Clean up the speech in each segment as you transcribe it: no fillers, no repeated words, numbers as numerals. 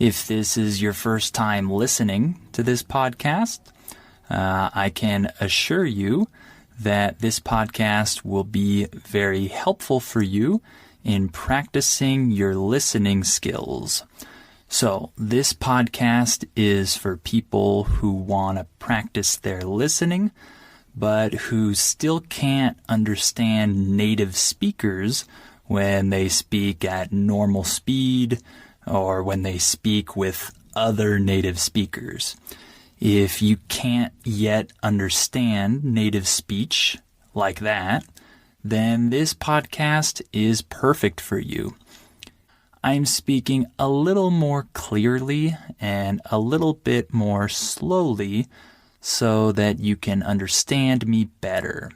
If this is your first time listening to this podcast, I can assure you that this podcast will be very helpful for you in practicing your listening skills. So this podcast is for people who want to practice their listening, but who still can't understand native speakers when they speak at normal speed or when they speak with other native speakers. If you can't yet understand native speech like that, then this podcast is perfect for you. I'm speaking a little more clearly and a little bit more slowly so that you can understand me better.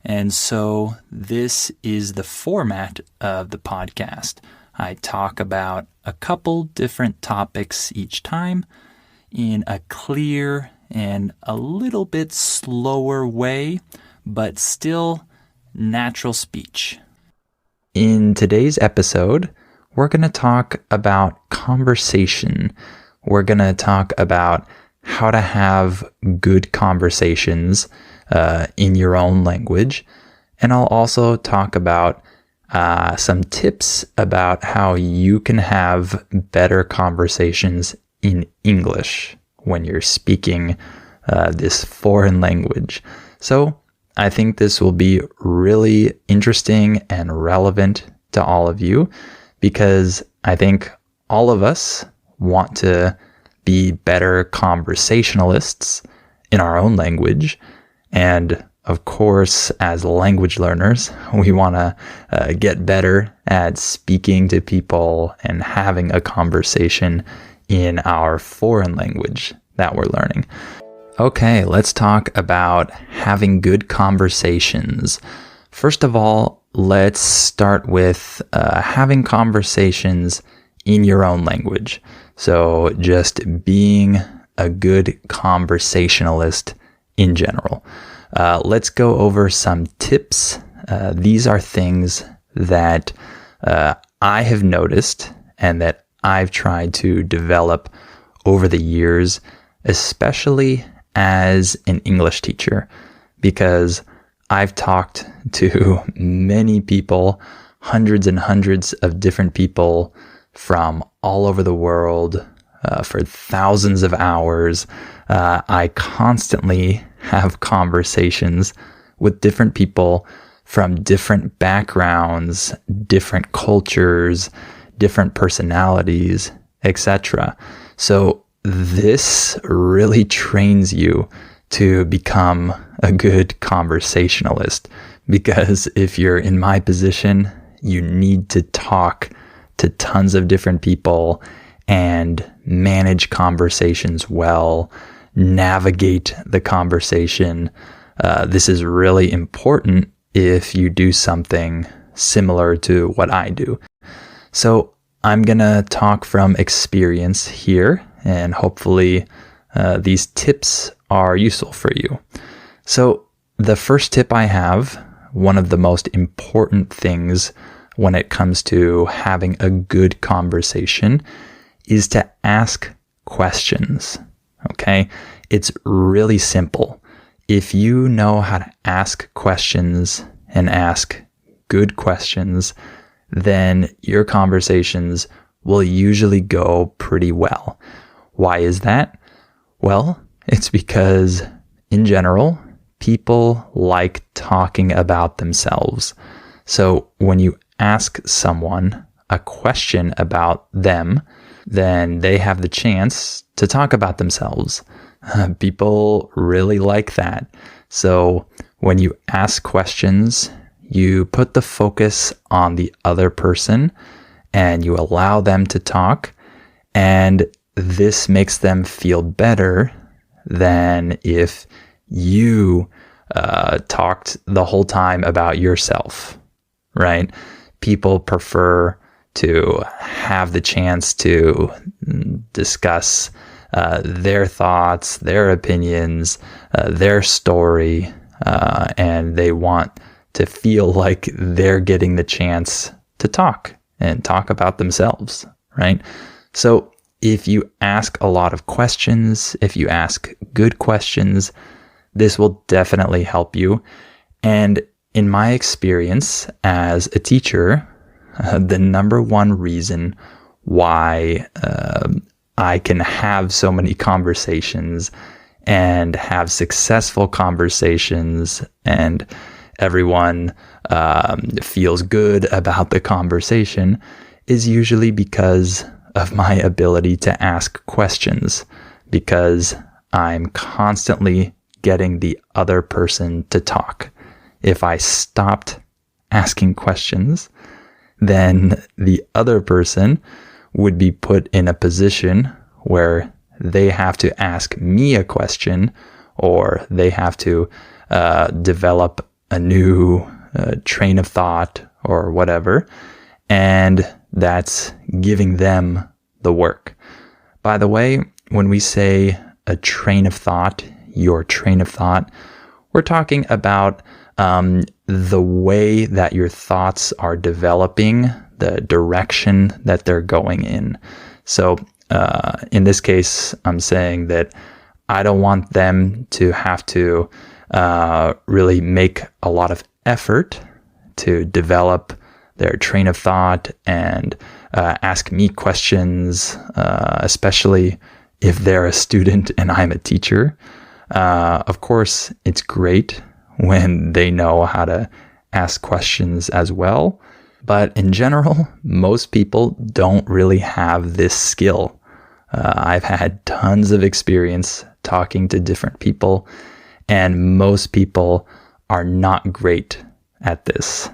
And so this is the format of the podcast. I talk about a couple different topics each time in a clear and a little bit slower way, but still natural speech. In today's episode, we're going to talk about conversation. We're going to talk about how to have good conversations in your own language. And I'll also talk about some tips about how you can have better conversations in English when you're speaking this foreign language. So I think this will be really interesting and relevant to all of you because I think all of us want to be better conversationalists in our own language. And of course, as language learners, we want to get better at speaking to people and having a conversation in our foreign language that we're learning. Okay, let's talk about having good conversations. First of all, let's start with having conversations in your own language. So just being a good conversationalist in general. Let's go over some tips. These are things that I have noticed and that I've tried to develop over the years, especially as an English teacher, because I've talked to many people, hundreds and hundreds of different people from all over the world for thousands of hours. I constantly have conversations with different people from different backgrounds, different cultures, different personalities, etc. So this really trains you to become a good conversationalist, because if you're in my position, you need to talk to tons of different people and manage conversations well, navigate the conversation. This is really important if you do something similar to what I do. So I'm going to talk from experience here, and hopefully these tips are useful for you. So the first tip I have, one of the most important things when it comes to having a good conversation, is to ask questions. Okay? It's really simple. If you know how to ask questions and ask good questions, then your conversations will usually go pretty well. Why is that? Well, it's because in general, people like talking about themselves. So when you ask someone a question about them, then they have the chance to talk about themselves. People really like that. So when you ask questions, you put the focus on the other person and you allow them to talk, and this makes them feel better than if you talked the whole time about yourself, right? People prefer to have the chance to discuss their thoughts, their opinions, their story, and they want to feel like they're getting the chance to talk and talk about themselves, right? So if you ask a lot of questions, if you ask good questions, this will definitely help you. And in my experience as a teacher, the number one reason why I can have so many conversations and have successful conversations and everyone feels good about the conversation is usually because of my ability to ask questions, because I'm constantly getting the other person to talk. If I stopped asking questions, then the other person would be put in a position where they have to ask me a question, or they have to develop a new train of thought or whatever. And that's giving them the work. By the way, when we say a train of thought, your train of thought, we're talking about the way that your thoughts are developing, the direction that they're going in. So in this case, I'm saying that I don't want them to have to really make a lot of effort to develop their train of thought and ask me questions, especially if they're a student and I'm a teacher. Of course, it's great when they know how to ask questions as well. But in general, most people don't really have this skill. I've had tons of experience talking to different people, and most people are not great at this.